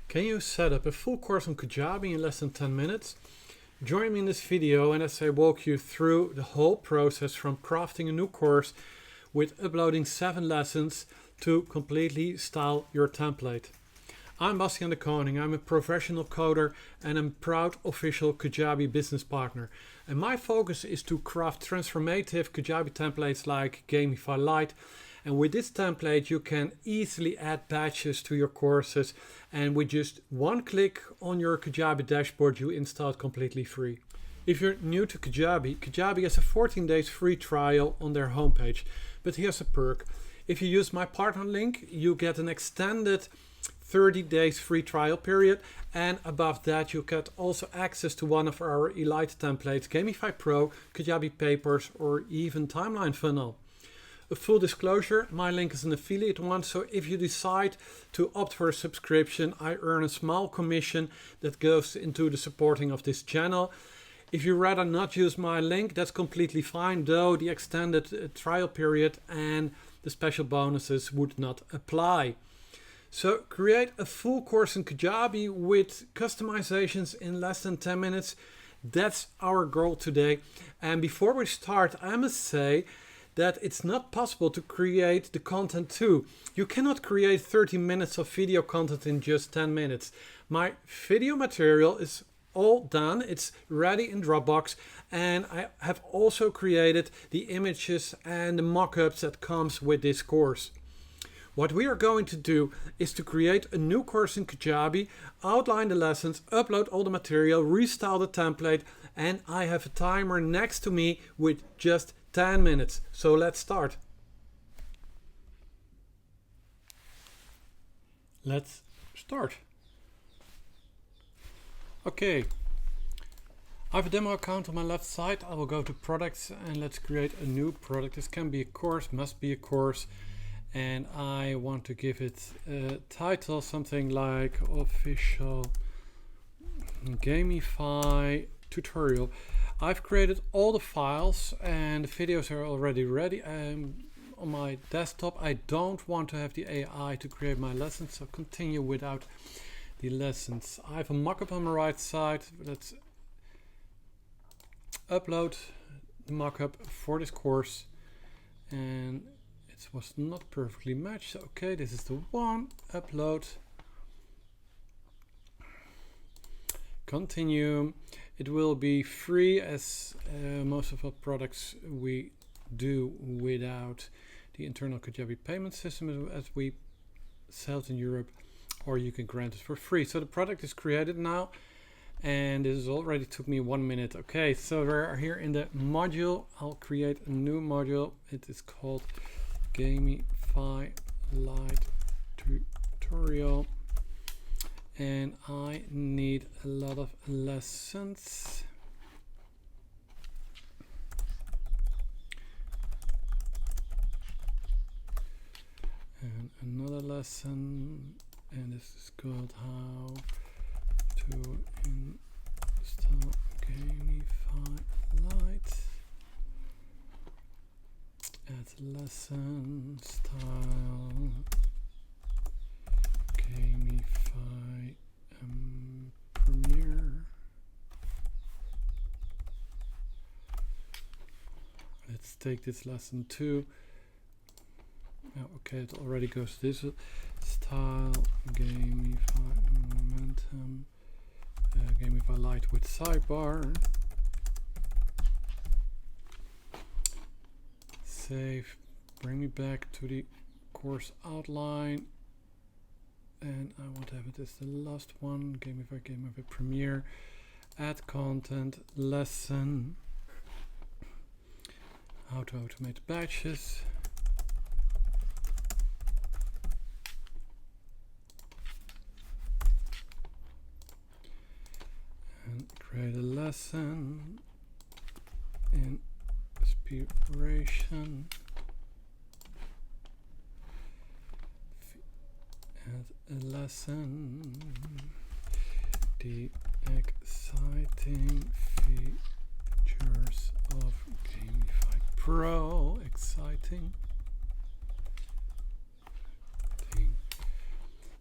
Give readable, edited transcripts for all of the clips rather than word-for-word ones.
Can you set up a full course on Kajabi in less than 10 minutes? Join me in this video and as I walk you through the whole process from crafting a new course with uploading 7 lessons to completely style your template. I'm Bastiaan de Koning, I'm a professional coder and I'm a proud official Kajabi business partner. And my focus is to craft transformative Kajabi templates like Gamify Lite. And with this template you can easily add badges to your courses, and with just one click on your Kajabi dashboard you install it completely free. If you're new to Kajabi, Kajabi has a 14 days free trial on their homepage. But here's a perk. If you use my partner link, you get an extended 30 days free trial period, and above that you get also access to one of our elite templates, Gamify Pro, Kajabi Papers, or even Timeline Funnel. A full disclosure, my link is an affiliate one, so if you decide to opt for a subscription, I earn a small commission that goes into the supporting of this channel. If you rather not use my link, that's completely fine, though the extended trial period and the special bonuses would not apply. So create a full course in Kajabi with customizations in less than 10 minutes. That's our goal today. And before we start, I must say that it's not possible to create the content too. You cannot create 30 minutes of video content in just 10 minutes. My video material is all done, it's ready in Dropbox, and I have also created the images and the mock-ups that comes with this course. What we are going to do is to create a new course in Kajabi, outline the lessons, upload all the material, restyle the template, and I have a timer next to me with just 10 minutes. So let's start. Let's start. Okay. I have a demo account on my left side. I will go to products and let's create a new product. This can be a course, must be a course. And I want to give it a title, something like official Gamify tutorial. I've created all the files and the videos are already ready on my desktop. I don't want to have the AI to create my lessons, so continue without the lessons. I have a mockup on my right side. Let's upload the mockup for this course, and it was not perfectly matched. Okay, this is the one. Upload. Continue. It will be free, as most of our products we do without the internal Kajabi payment system as we sell it in Europe, or you can grant it for free. So the product is created now, and this already took me 1 minute. Okay, so we're here in the module. I'll create a new module. It is called Gamify Lite tutorial. And I need a lot of lessons. And another lesson, and this is called how to install Gamify Lite. Add lesson style. Gamify Premiere. Let's take this lesson too. Oh, okay, it already goes this style. Gamify momentum. Gamify Lite with sidebar. Save. Bring me back to the course outline. And I want to have it as the last one. Gamify Premiere. Add content. Lesson. How to automate batches. And create a lesson. Inspiration. Add a lesson. The exciting features of Gamify Pro. Exciting.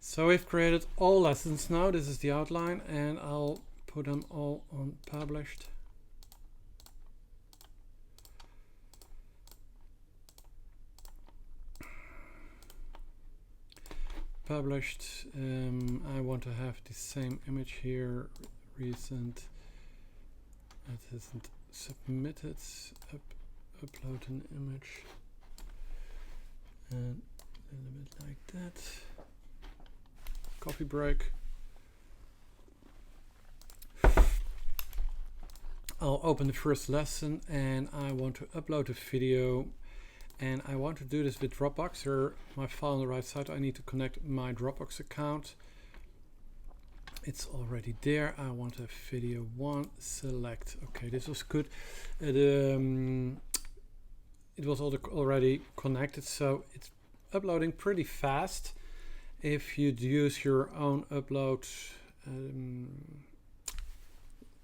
So we've created all lessons now. This is the outline, and I'll put them all on published. Published. I want to have the same image here. Recent. It isn't submitted. Upload an image. And a little bit like that. Coffee break. I'll open the first lesson and I want to upload a video, and I want to do this with Dropbox. Here, my file on the right side, I need to connect my Dropbox account. It's already there. I want a video 1, select. Okay, this was good. It was already connected, so it's uploading pretty fast. If you'd use your own upload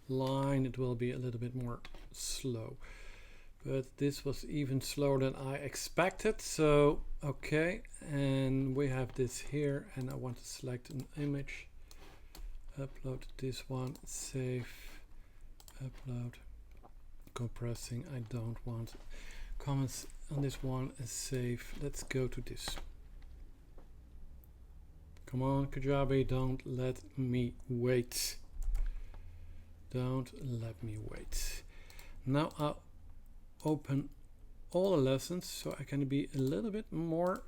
line, it will be a little bit more slow, but this was even slower than I expected. So okay, and we have this here, and I want to select an image, upload this one, save, upload, compressing. I don't want comments on this one, and save. Let's go to this. Come on, Kajabi, don't let me wait. Don't let me wait. Now I'll open all the lessons so I can be a little bit more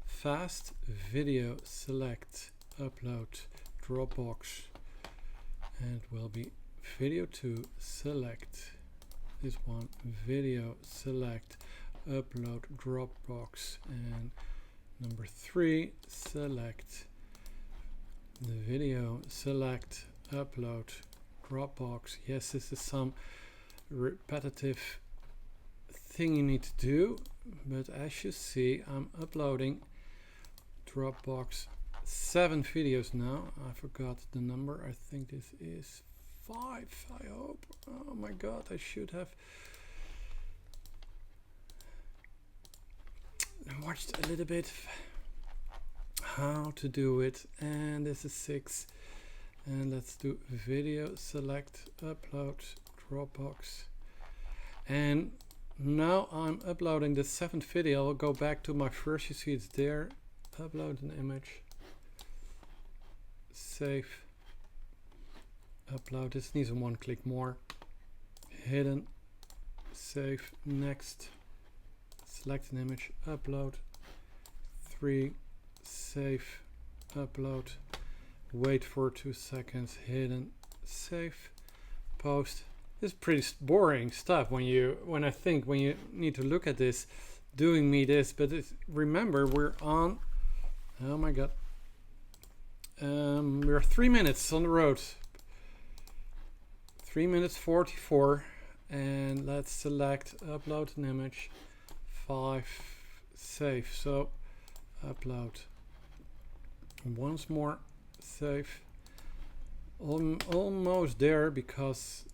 fast. Video, select, upload, Dropbox, and it will be video 2, select this one, video, select, upload, Dropbox, and number 3, select the video, select, upload, Dropbox. Yes, this is some repetitive thing you need to do, but as you see, I'm uploading Dropbox 7 videos now. I forgot the number. I think this is 5, I hope. Oh my god, I should have watched a little bit how to do it. And this is 6, and let's do video, select, upload, Dropbox. And now I'm uploading the 7th video. I'll go back to my first. You see it's there. Upload an image, save, upload. This needs a 1 click more. Hidden, save, next, select an image, upload, 3, save, upload, wait for 2 seconds, hidden, save, post. This is pretty boring stuff when you need to look at this, doing me this, but remember we're on, oh my god, we're 3 minutes on the road, 3 minutes 44, and let's select, upload an image, 5, save. So upload once more, save. Almost there, because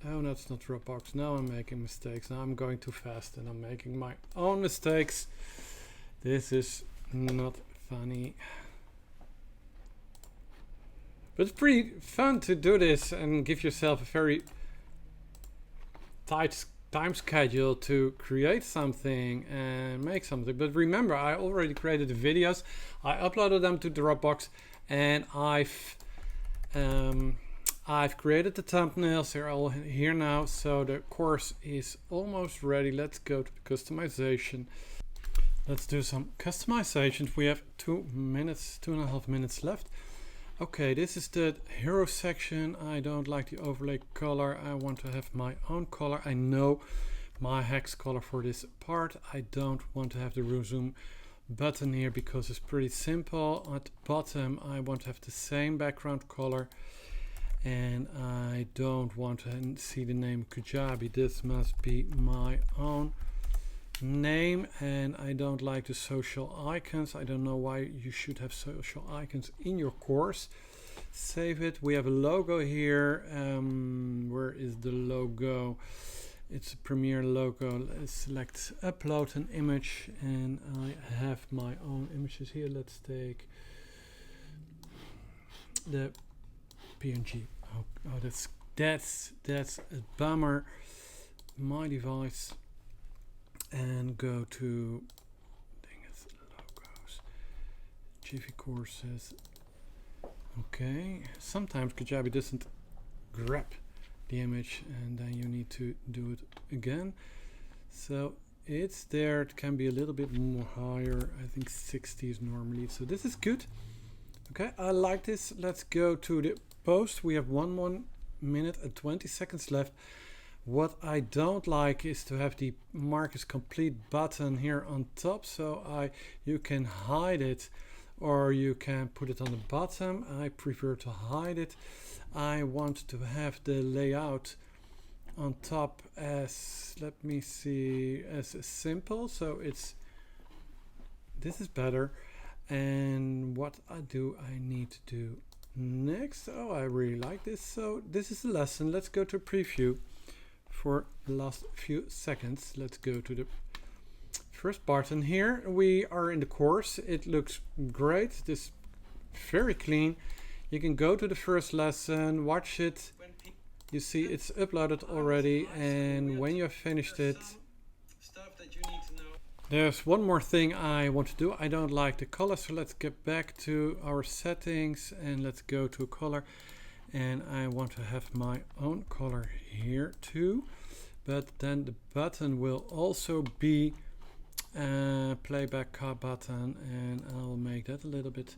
oh, that's not Dropbox. Now I'm making mistakes. Now I'm going too fast and I'm making my own mistakes. This is not funny, but it's pretty fun to do this and give yourself a very tight time schedule to create something and make something. But remember, I already created the videos, I uploaded them to Dropbox, and I've created the thumbnails. They're all here now, so the course is almost ready. Let's go to the customization. Let's do some customizations. We have 2.5 minutes left. Okay, this is the hero section. I don't like the overlay color. I want to have my own color. I know my hex color for this part. I don't want to have the resume button here because it's pretty simple. At the bottom, I want to have the same background color, and I don't want to see the name Kajabi. This must be my own name, and I don't like the social icons. I don't know why you should have social icons in your course. Save it. We have a logo here. Where is the logo? It's a Premiere logo. Let's select upload an image, and I have my own images here. Let's take the PNG. Oh, that's a bummer. My device, and go to logos, Jiffy courses. Okay, sometimes Kajabi doesn't grab the image, and then you need to do it again. So it's there. It can be a little bit more higher. I think 60 is normally. So this is good. Okay, I like this. Let's go to the post. We have 1 minute and 20 seconds left. What I don't like is to have the mark is complete button here on top. So you can hide it, or you can put it on the bottom. I prefer to hide it. I want to have the layout on top as, let me see, as simple. So this is better. And what I need to do next. Oh, I really like this. So this is the lesson. Let's go to preview for the last few seconds. Let's go to the first button here. We are in the course. It looks great. This very clean. You can go to the first lesson, watch it. You see it's uploaded already, and when you have finished it, there's one more thing I want to do. I don't like the color, so let's get back to our settings and let's go to color. And I want to have my own color here too, but then the button will also be playback button, and I'll make that a little bit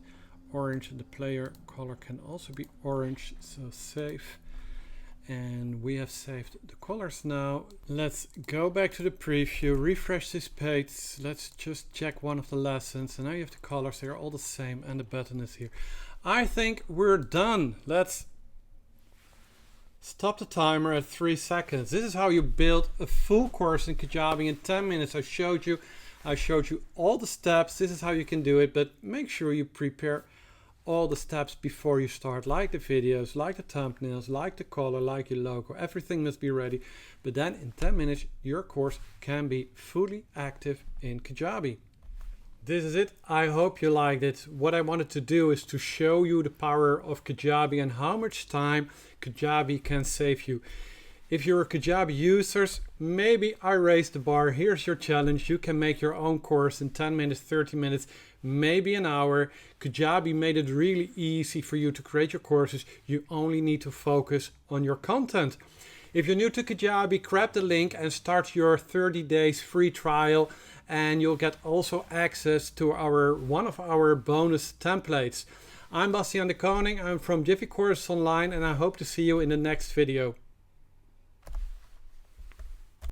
orange. The player color can also be orange, so save. And we have saved the colors now. Let's go back to the preview, refresh this page. Let's just check one of the lessons, and now you have the colors. They're all the same, and the button is here. I think we're done. Let's stop the timer at 3 seconds. This is how you build a full course in Kajabi in 10 minutes. I showed you all the steps. This is how you can do it, but make sure you prepare all the steps before you start, like the videos, like the thumbnails, like the color, like your logo. Everything must be ready. But then in 10 minutes, your course can be fully active in Kajabi. This is it. I hope you liked it. What I wanted to do is to show you the power of Kajabi and how much time Kajabi can save you. If you're a Kajabi user, maybe I raised the bar. Here's your challenge. You can make your own course in 10 minutes, 30 minutes, maybe an hour. Kajabi made it really easy for you to create your courses. You only need to focus on your content. If you're new to Kajabi, grab the link and start your 30 days free trial, and you'll get also access to one of our bonus templates. I'm Bastiaan de Koning. I'm from Jiffy Courses Online, and I hope to see you in the next video.